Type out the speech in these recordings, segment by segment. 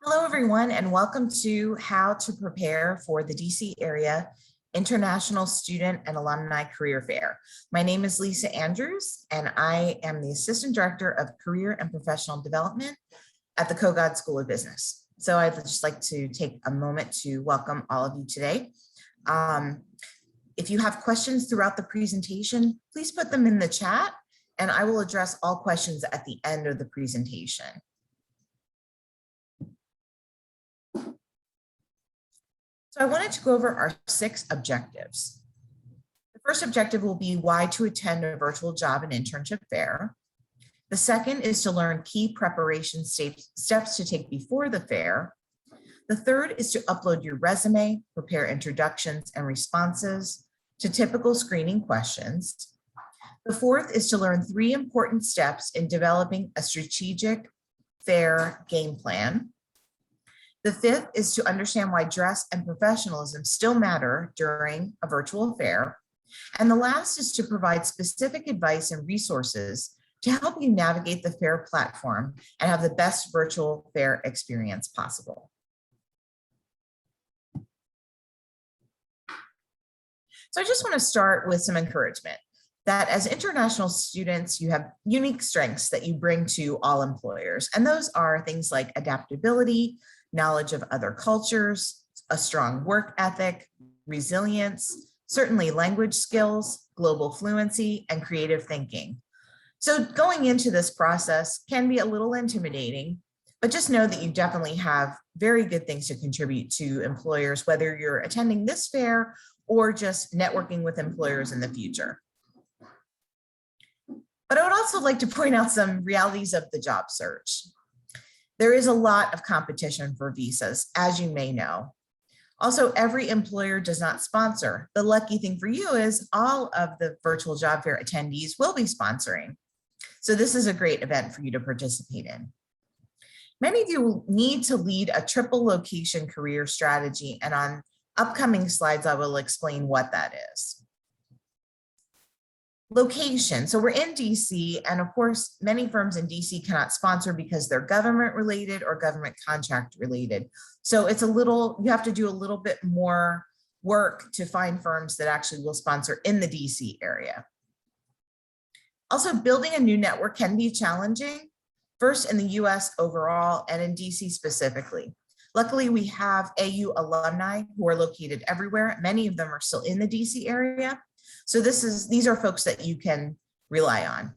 Hello, everyone, and welcome to How to Prepare for the DC Area International Student and Alumni Career Fair. My name is Lisa Andrews, and I am the Assistant Director of Career and Professional Development at the Kogod School of Business. So I'd just like to take a moment to welcome all of you today. If you have questions throughout the presentation, please put them in the chat, and I will address all questions at the end of the presentation. So I wanted to go over our 6 objectives. The first objective will be why to attend a virtual job and internship fair. The second is to learn key preparation steps to take before the fair. The third is to upload your resume, prepare introductions and responses to typical screening questions. The fourth is to learn 3 important steps in developing a strategic fair game plan. The fifth is to understand why dress and professionalism still matter during a virtual fair. And the last is to provide specific advice and resources to help you navigate the fair platform and have the best virtual fair experience possible. So I just want to start with some encouragement that as international students, you have unique strengths that you bring to all employers. And those are things like adaptability, knowledge of other cultures, a strong work ethic, resilience, certainly language skills, global fluency, and creative thinking. So going into this process can be a little intimidating, but just know that you definitely have very good things to contribute to employers, whether you're attending this fair or just networking with employers in the future. But I would also like to point out some realities of the job search. There is a lot of competition for visas, as you may know. Also, every employer does not sponsor. The lucky thing for you is all of the virtual job fair attendees will be sponsoring. So this is a great event for you to participate in. Many of you will need to lead a triple location career strategy, and on upcoming slides, I will explain what that is. Location. So we're in DC, and of course, many firms in DC cannot sponsor because they're government related or government contract related. So it's you have to do a little bit more work to find firms that actually will sponsor in the DC area. Also, building a new network can be challenging, first in the US overall and in DC specifically. Luckily, we have AU alumni who are located everywhere. Many of them are still in the DC area. So these are folks that you can rely on.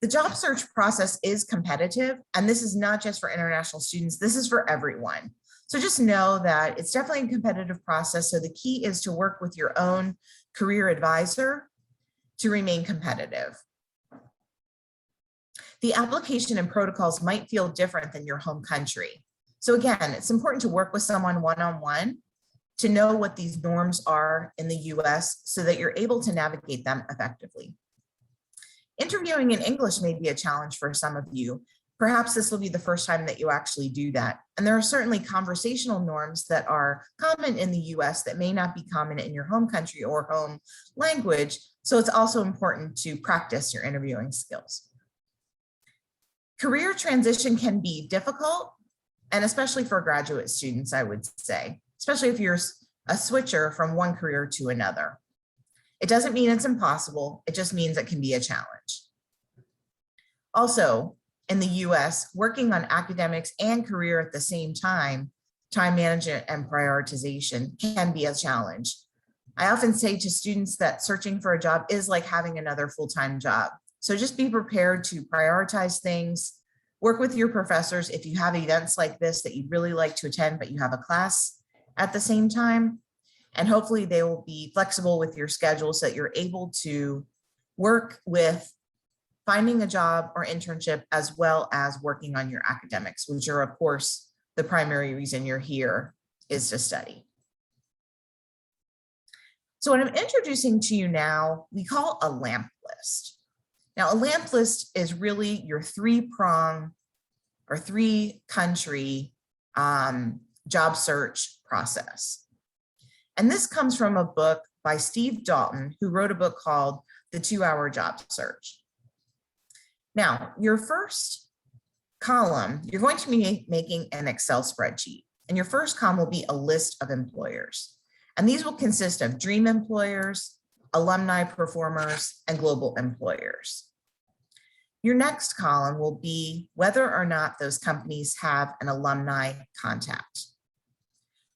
The job search process is competitive, and this is not just for international students, this is for everyone. So just know that it's definitely a competitive process. So the key is to work with your own career advisor to remain competitive. The application and protocols might feel different than your home country. So again, it's important to work with someone one-on-one to know what these norms are in the US so that you're able to navigate them effectively. Interviewing in English may be a challenge for some of you. Perhaps this will be the first time that you actually do that. And there are certainly conversational norms that are common in the US that may not be common in your home country or home language. So it's also important to practice your interviewing skills. Career transition can be difficult, and especially for graduate students, I would say, especially if you're a switcher from one career to another. It doesn't mean it's impossible, it just means it can be a challenge. Also, in the US, working on academics and career at the same time management and prioritization can be a challenge. I often say to students that searching for a job is like having another full-time job. So just be prepared to prioritize things, work with your professors if you have events like this that you'd really like to attend, but you have a class at the same time, and hopefully they will be flexible with your schedule so that you're able to work with finding a job or internship as well as working on your academics, which are of course the primary reason you're here is to study. So what I'm introducing to you now, we call a lamp list. Now a lamp list is really your 3-prong or 3-country job search process. And this comes from a book by Steve Dalton, who wrote a book called The 2-Hour Job Search. Now, your first column, you're going to be making an Excel spreadsheet. And your first column will be a list of employers. And these will consist of dream employers, alumni performers, and global employers. Your next column will be whether or not those companies have an alumni contact.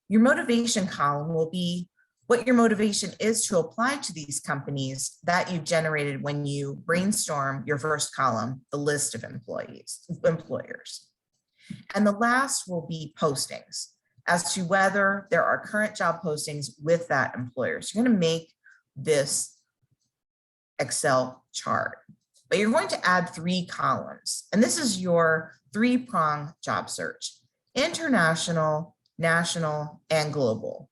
Your motivation column will be what your motivation is to apply to these companies that you generated when you brainstorm your first column, the list of employers. And the last will be postings as to whether there are current job postings with that employer. So you're going to make this Excel chart, but you're going to add 3 columns. And this is your 3-prong job search: international, national, and global.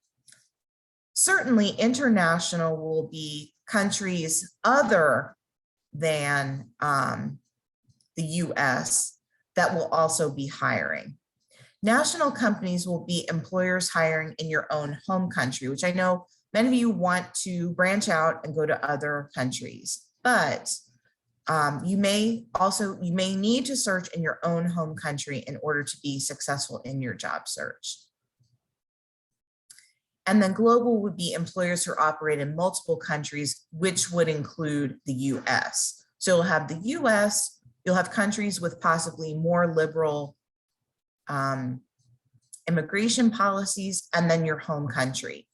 Certainly international will be countries other than the US that will also be hiring. National companies will be employers hiring in your own home country, which I know many of you want to branch out and go to other countries, but you may need to search in your own home country in order to be successful in your job search. And then global would be employers who operate in multiple countries, which would include the US. So you'll have the US, you'll have countries with possibly more liberal immigration policies, and then your home country.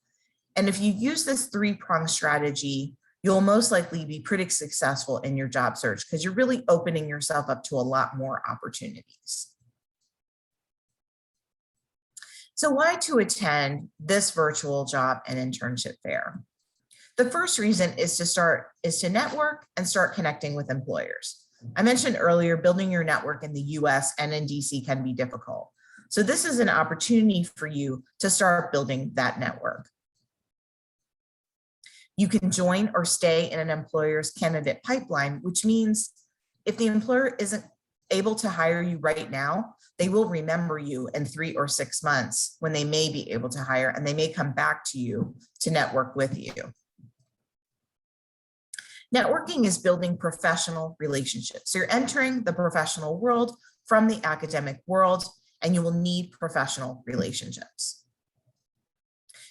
And if you use this 3-prong strategy, you'll most likely be pretty successful in your job search because you're really opening yourself up to a lot more opportunities. So why to attend this virtual job and internship fair? The first reason is to network and start connecting with employers. I mentioned earlier, building your network in the US and in DC can be difficult. So this is an opportunity for you to start building that network. You can join or stay in an employer's candidate pipeline, which means if the employer isn't able to hire you right now, they will remember you in 3 or 6 months when they may be able to hire, and they may come back to you to network with you. Networking is building professional relationships. So you're entering the professional world from the academic world, and you will need professional relationships.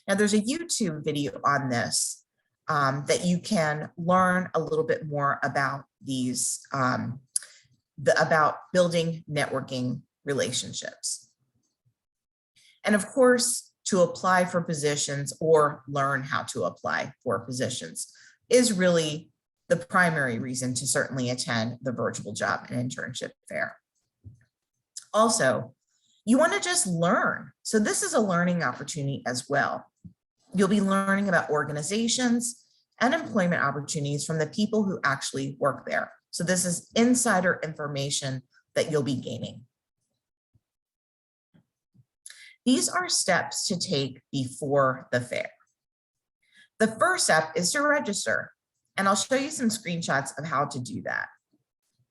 Now there's a YouTube video on this that you can learn a little bit more about these, about building networking relationships. And of course, to apply for positions or learn how to apply for positions is really the primary reason to certainly attend the virtual job and internship fair. Also, you want to just learn. So this is a learning opportunity as well. You'll be learning about organizations and employment opportunities from the people who actually work there. So this is insider information that you'll be gaining. These are steps to take before the fair. The first step is to register, and I'll show you some screenshots of how to do that.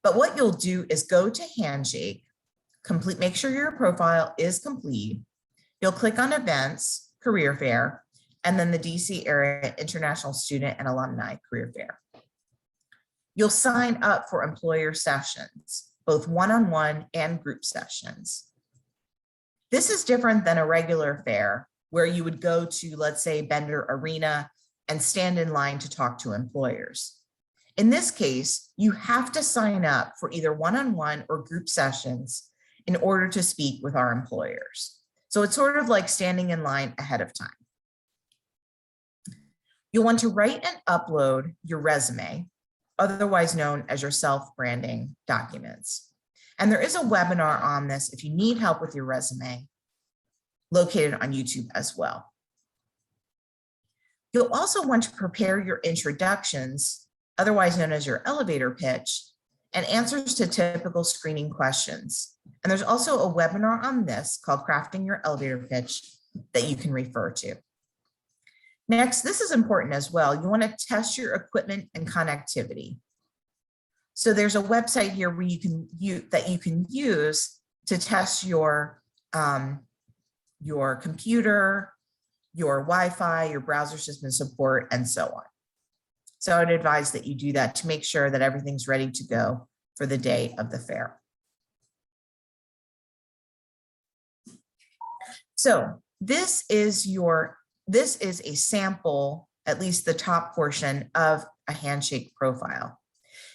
But what you'll do is go to Handshake, make sure your profile is complete. You'll click on Events, Career Fair, and then the DC Area International Student and Alumni Career Fair. You'll sign up for employer sessions, both one-on-one and group sessions. This is different than a regular fair where you would go to, let's say, Bender Arena and stand in line to talk to employers. In this case, you have to sign up for either one-on-one or group sessions in order to speak with our employers. So it's sort of like standing in line ahead of time. You'll want to write and upload your resume, otherwise known as your self-branding documents. And there is a webinar on this if you need help with your resume, located on YouTube as well. You'll also want to prepare your introductions, otherwise known as your elevator pitch, and answers to typical screening questions. And there's also a webinar on this called Crafting Your Elevator Pitch that you can refer to. Next, this is important as well. You want to test your equipment and connectivity. So there's a website here where you can use to test your computer, your Wi-Fi, your browser system support, and so on. So I would advise that you do that to make sure that everything's ready to go for the day of the fair. So this is a sample, at least the top portion of a handshake profile.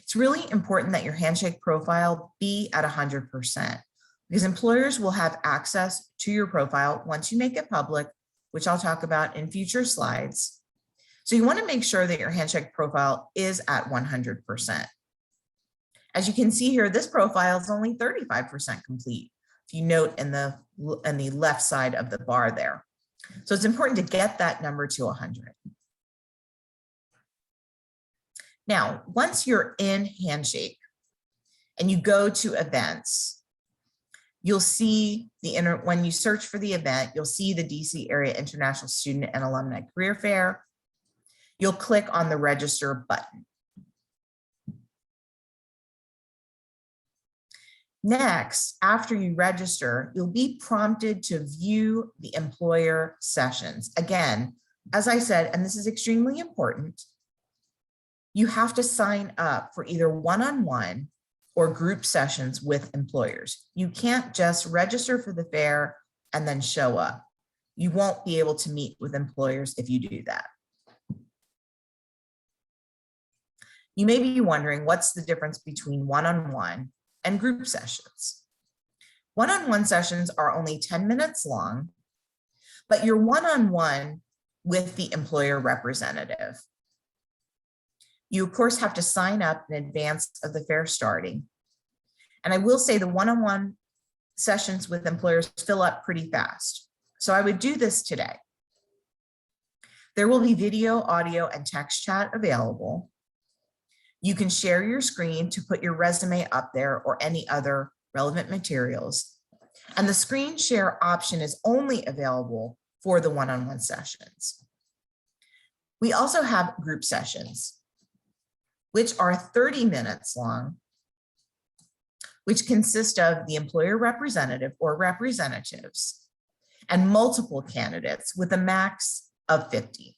It's really important that your handshake profile be at 100% because employers will have access to your profile once you make it public, which I'll talk about in future slides. So you want to make sure that your handshake profile is at 100%. As you can see here, this profile is only 35% complete. If you note in the left side of the bar there. So it's important to get that number to 100. Now, once you're in Handshake and you go to events, you'll see when you search for the event, you'll see the DC Area International Student and Alumni Career Fair. You'll click on the register button. Next, after you register, you'll be prompted to view the employer sessions. Again, as I said, and this is extremely important, you have to sign up for either one-on-one or group sessions with employers. You can't just register for the fair and then show up. You won't be able to meet with employers if you do that. You may be wondering what's the difference between one-on-one and group sessions. One-on-one sessions are only 10 minutes long, but you're one-on-one with the employer representative. You, of course, have to sign up in advance of the fair starting. And I will say the one-on-one sessions with employers fill up pretty fast. So I would do this today. There will be video, audio, and text chat available. You can share your screen to put your resume up there or any other relevant materials. And the screen share option is only available for the one-on-one sessions. We also have group sessions, which are 30 minutes long, which consist of the employer representative or representatives and multiple candidates with a max of 50.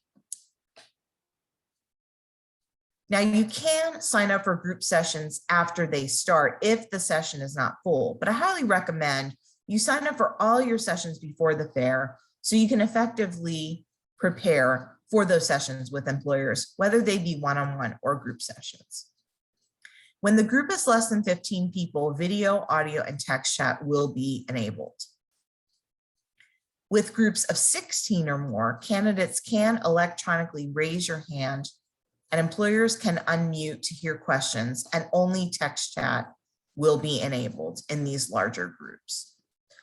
Now you can sign up for group sessions after they start if the session is not full, but I highly recommend you sign up for all your sessions before the fair so you can effectively prepare for those sessions with employers, whether they be one-on-one or group sessions. When the group is less than 15 people, video, audio, and text chat will be enabled. With groups of 16 or more, candidates can electronically raise your hand and employers can unmute to hear questions, and only text chat will be enabled in these larger groups.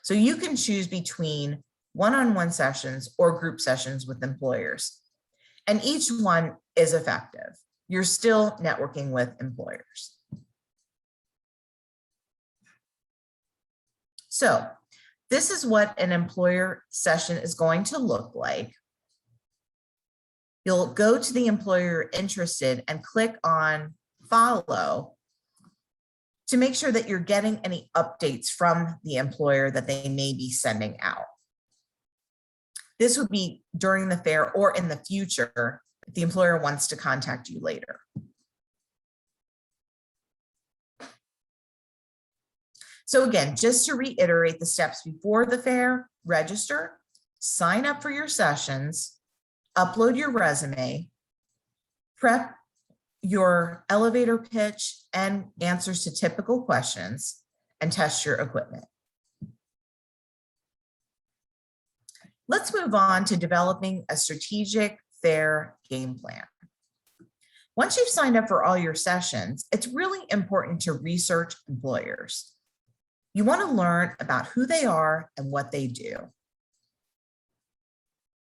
So you can choose between one-on-one sessions or group sessions with employers, and each one is effective. You're still networking with employers. So this is what an employer session is going to look like. You'll go to the employer you're interested and click on follow to make sure that you're getting any updates from the employer that they may be sending out. This would be during the fair or in the future if the employer wants to contact you later. So again, just to reiterate the steps before the fair: register, sign up for your sessions, upload your resume, prep your elevator pitch and answers to typical questions, and test your equipment. Let's move on to developing a strategic fair game plan. Once you've signed up for all your sessions, it's really important to research employers. You want to learn about who they are and what they do.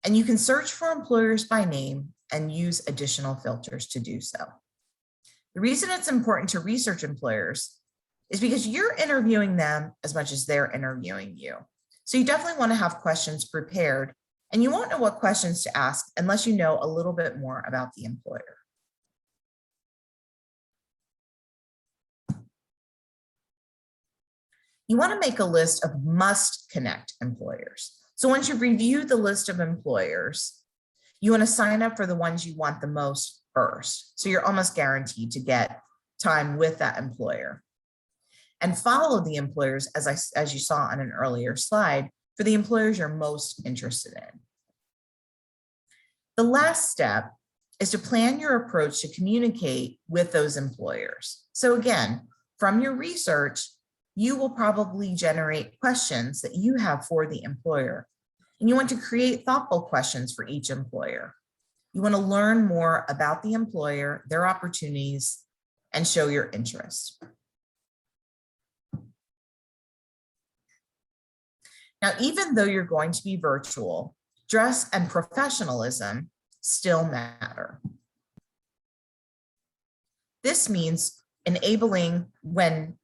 And you can search for employers by name and use additional filters to do so. The reason it's important to research employers is because you're interviewing them as much as they're interviewing you. So you definitely want to have questions prepared, and you won't know what questions to ask unless you know a little bit more about the employer. You want to make a list of must connect employers. So once you've reviewed the list of employers, you want to sign up for the ones you want the most first. So you're almost guaranteed to get time with that employer. And follow the employers, as you saw on an earlier slide, for the employers you're most interested in. The last step is to plan your approach to communicate with those employers. So again, from your research, you will probably generate questions that you have for the employer. And you want to create thoughtful questions for each employer. You want to learn more about the employer, their opportunities, and show your interest. Now, even though you're going to be virtual, dress and professionalism still matter. This means enabling, when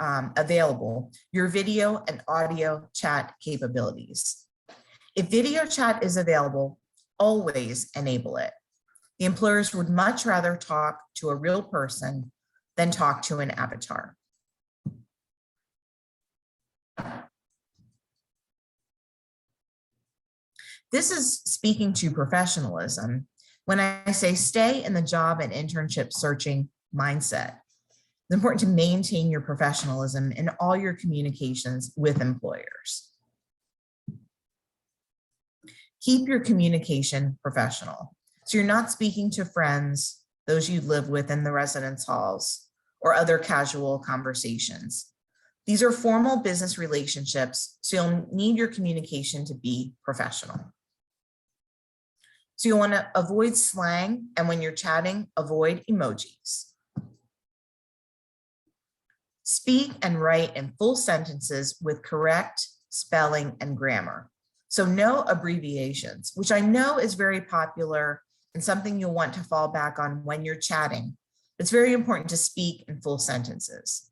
available, your video and audio chat capabilities. If video chat is available, always enable it. The employers would much rather talk to a real person than talk to an avatar. This is speaking to professionalism when I say stay in the job and internship searching mindset. It's important to maintain your professionalism in all your communications with employers. Keep your communication professional. So you're not speaking to friends, those you live with in the residence halls, or other casual conversations. These are formal business relationships, so you'll need your communication to be professional. So you want to avoid slang, and when you're chatting, avoid emojis. Speak and write in full sentences with correct spelling and grammar. So no abbreviations, which I know is very popular and something you'll want to fall back on when you're chatting. It's very important to speak in full sentences.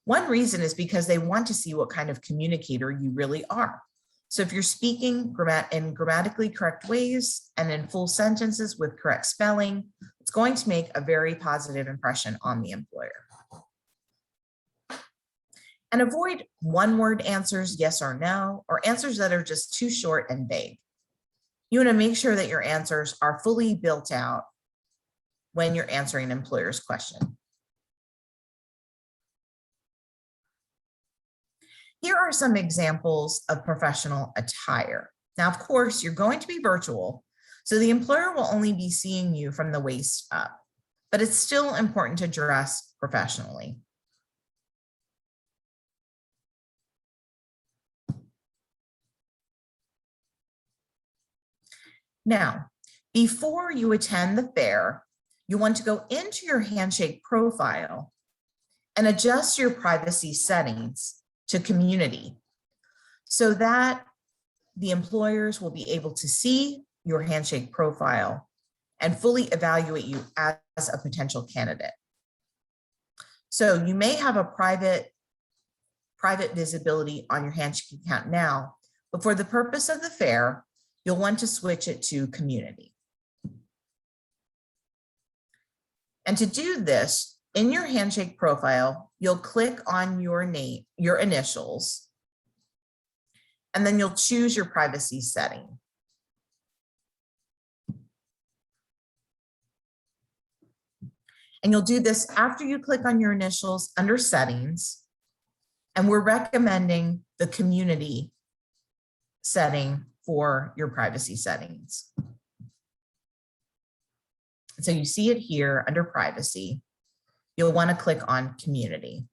One reason is because they want to see what kind of communicator you really are. So if you're speaking in grammatically correct ways and in full sentences with correct spelling, it's going to make a very positive impression on the employer. And avoid one-word answers, yes or no, or answers that are just too short and vague. You want to make sure that your answers are fully built out when you're answering an employer's question. Here are some examples of professional attire. Now, of course, you're going to be virtual, so the employer will only be seeing you from the waist up, but it's still important to dress professionally. Now, before you attend the fair, you want to go into your Handshake profile and adjust your privacy settings to community so that the employers will be able to see your Handshake profile and fully evaluate you as a potential candidate. So you may have a private visibility on your Handshake account now, but for the purpose of the fair, you'll want to switch it to community. And to do this, in your Handshake profile, you'll click on your name, your initials, and then you'll choose your privacy setting. And you'll do this after you click on your initials under settings, and we're recommending the community setting for your privacy settings. So you see it here under privacy. You'll want to click on community.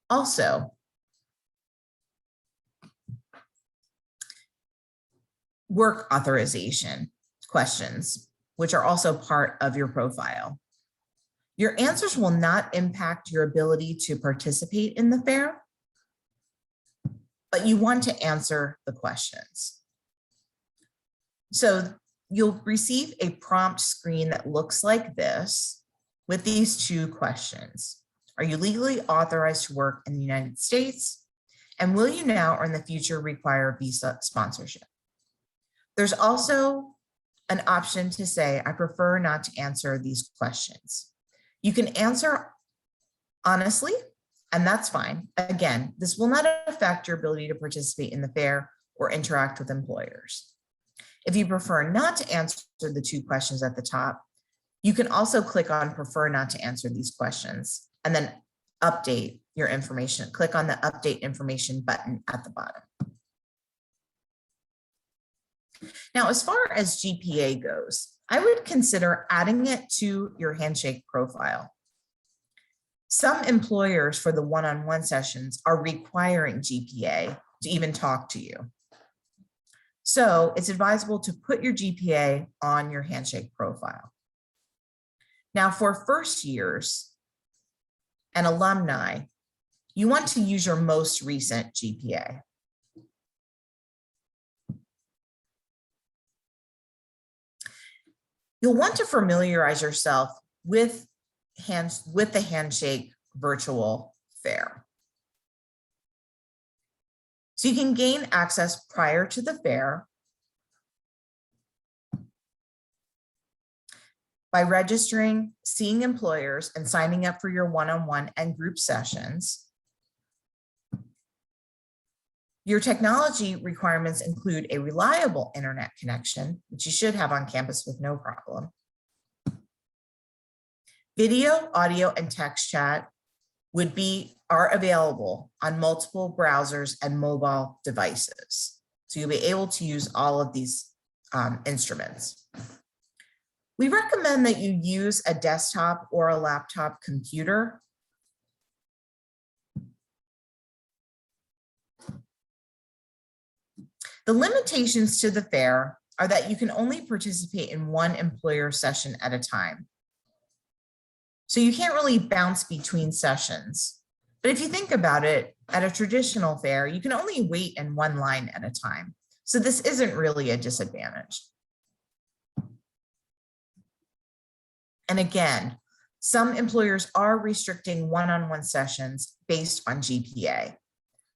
Also, work authorization questions, which are also part of your profile. Your answers will not impact your ability to participate in the fair, but you want to answer the questions. So you'll receive a prompt screen that looks like this with these two questions. Are you legally authorized to work in the United States? And will you now or in the future require visa sponsorship? There's also an option to say, I prefer not to answer these questions. You can answer honestly, and that's fine. Again, this will not affect your ability to participate in the fair or interact with employers. If you prefer not to answer the two questions at the top, you can also click on prefer not to answer these questions and then update your information. Click on the update information button at the bottom. Now, as far as GPA goes, I would consider adding it to your Handshake profile. Some employers for the one-on-one sessions are requiring GPA to even talk to you. So it's advisable to put your GPA on your Handshake profile. Now, for first years and alumni, you want to use your most recent GPA. You'll want to familiarize yourself with the Handshake virtual fair. So you can gain access prior to the fair by registering, seeing employers, and signing up for your one-on-one and group sessions. Your technology requirements include a reliable internet connection, which you should have on campus with no problem. Video, audio, and text chat are available on multiple browsers and mobile devices. So you'll be able to use all of these instruments. We recommend that you use a desktop or a laptop computer. The limitations to the fair are that you can only participate in one employer session at a time. So you can't really bounce between sessions. But if you think about it, at a traditional fair, you can only wait in one line at a time. So this isn't really a disadvantage. And again, some employers are restricting one-on-one sessions based on GPA.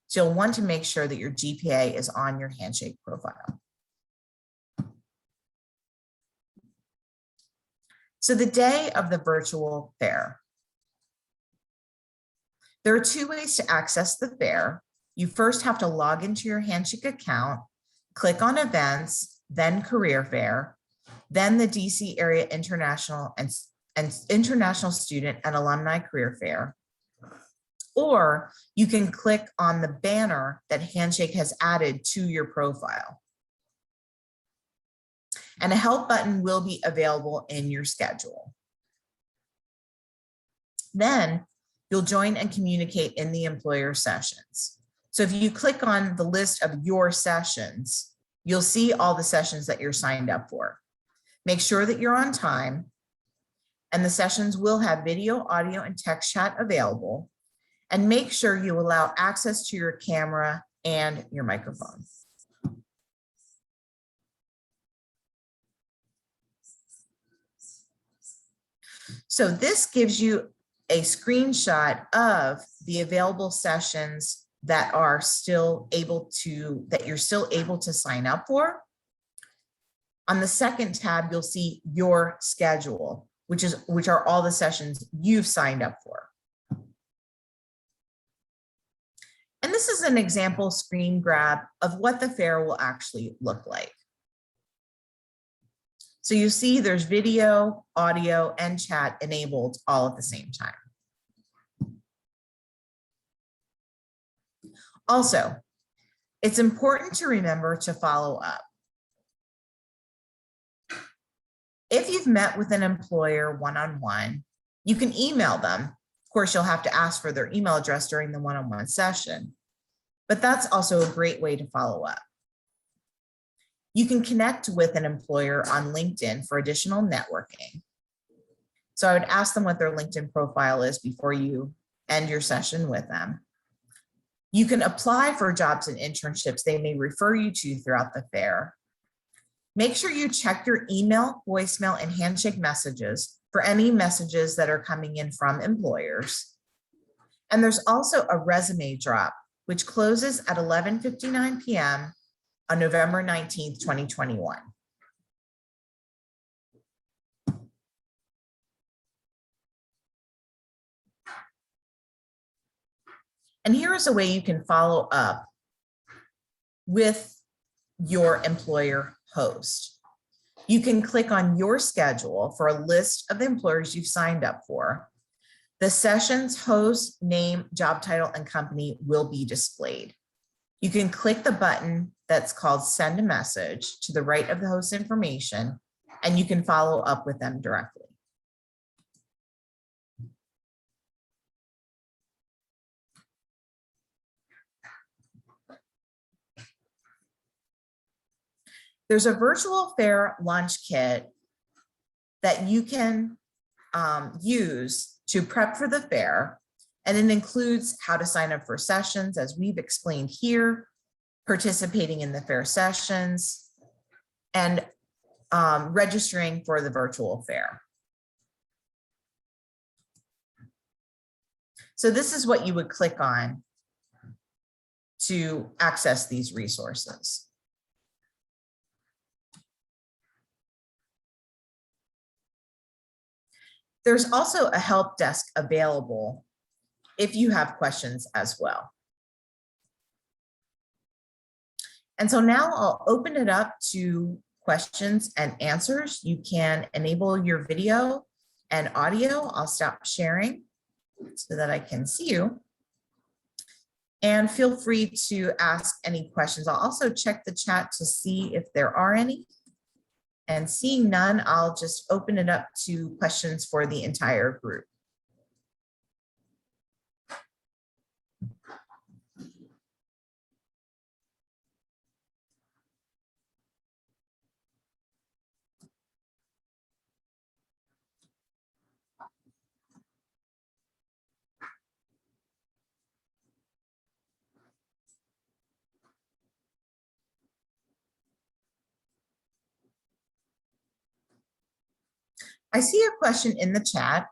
So you'll want to make sure that your GPA is on your Handshake profile. So the day of the virtual fair. There are two ways to access the fair. You first have to log into your Handshake account, click on events, then career fair, then the DC area international and international student and alumni career fair. Or you can click on the banner that Handshake has added to your profile. And a help button will be available in your schedule. Then you'll join and communicate in the employer sessions. So if you click on the list of your sessions, you'll see all the sessions that you're signed up for. Make sure that you're on time, and the sessions will have video, audio, and text chat available. And make sure you allow access to your camera and your microphone. So this gives you a screenshot of the available sessions that you're still able to sign up for. On the second tab, you'll see your schedule, which are all the sessions you've signed up for. And this is an example screen grab of what the fair will actually look like. So you see there's video, audio, and chat enabled all at the same time. Also, it's important to remember to follow up. If you've met with an employer one-on-one, you can email them. Of course, you'll have to ask for their email address during the one-on-one session, but that's also a great way to follow up. You can connect with an employer on LinkedIn for additional networking. So I would ask them what their LinkedIn profile is before you end your session with them. You can apply for jobs and internships they may refer you to throughout the fair. Make sure you check your email, voicemail, and Handshake messages for any messages that are coming in from employers. And there's also a resume drop, which closes at 11:59 p.m. on November 19th, 2021. And here is a way you can follow up with your employer host. You can click on your schedule for a list of the employers you've signed up for. The session's host, name, job title, and company will be displayed. You can click the button that's called Send a Message to the right of the host information, and you can follow up with them directly. There's a virtual fair launch kit that you can use to prep for the fair, and it includes how to sign up for sessions, as we've explained here, participating in the fair sessions, and registering for the virtual fair. So this is what you would click on to access these resources. There's also a help desk available if you have questions as well. And so now I'll open it up to questions and answers. You can enable your video and audio. I'll stop sharing so that I can see you. And feel free to ask any questions. I'll also check the chat to see if there are any. And seeing none, I'll just open it up to questions for the entire group. I see a question in the chat.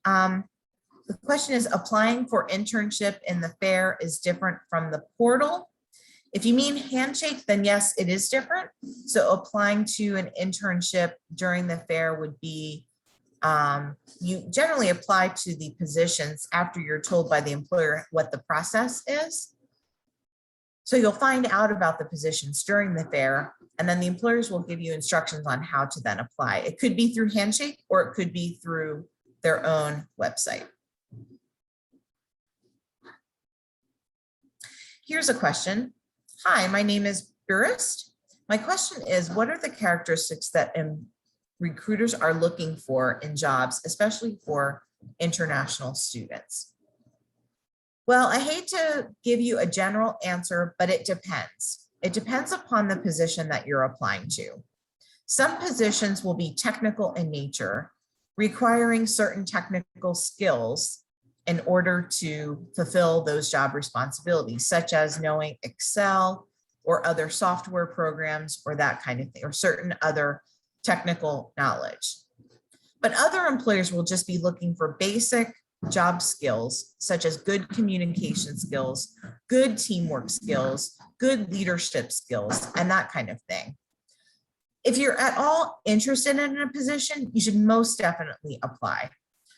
The question is, applying for internship in the fair is different from the portal. If you mean Handshake, then yes, it is different. So applying to an internship during the fair would be, you generally apply to the positions after you're told by the employer what the process is. So you'll find out about the positions during the fair, and then the employers will give you instructions on how to then apply. It could be through Handshake, or it could be through their own website. Here's a question. Hi, my name is Burist. My question is, what are the characteristics that recruiters are looking for in jobs, especially for international students? Well, I hate to give you a general answer, but it depends. It depends upon the position that you're applying to. Some positions will be technical in nature, requiring certain technical skills in order to fulfill those job responsibilities, such as knowing Excel or other software programs or that kind of thing, or certain other technical knowledge. But other employers will just be looking for basic job skills, such as good communication skills, good teamwork skills, good leadership skills, and that kind of thing. If you're at all interested in a position, you should most definitely apply,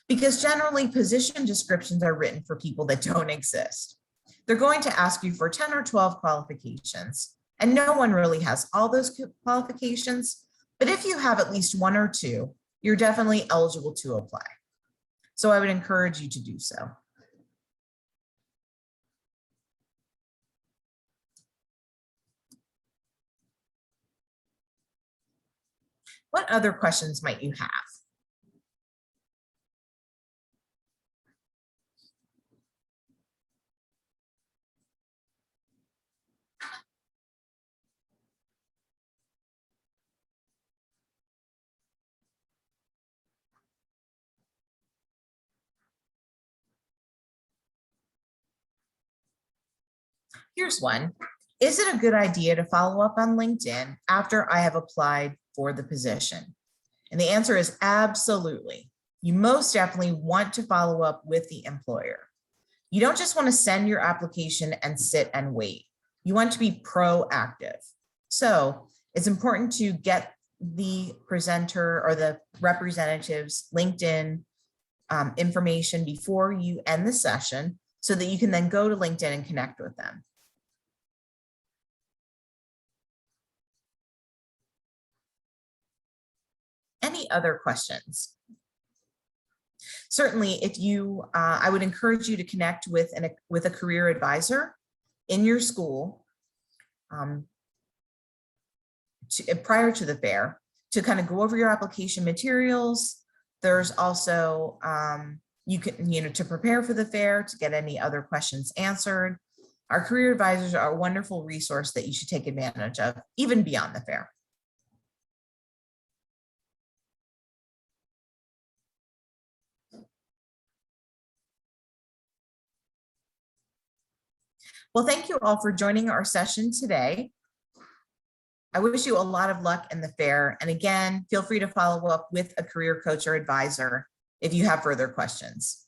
because generally position descriptions are written for people that don't exist. They're going to ask you for 10 or 12 qualifications, and no one really has all those qualifications. But if you have at least one or two, you're definitely eligible to apply. So I would encourage you to do so. What other questions might you have? Here's one. Is it a good idea to follow up on LinkedIn after I have applied for the position? And the answer is absolutely. You most definitely want to follow up with the employer. You don't just want to send your application and sit and wait. You want to be proactive. So it's important to get the presenter or the representative's LinkedIn information before you end the session, so that you can then go to LinkedIn and connect with them. Any other questions? certainly if you, I would encourage you to connect with a career advisor in your school prior to the fair to kind of go over your application materials. There's also, you can, to prepare for the fair, to get any other questions answered. Our career advisors are a wonderful resource that you should take advantage of, even beyond the fair. Well, thank you all for joining our session today. I wish you a lot of luck in the fair. And again, feel free to follow up with a career coach or advisor if you have further questions.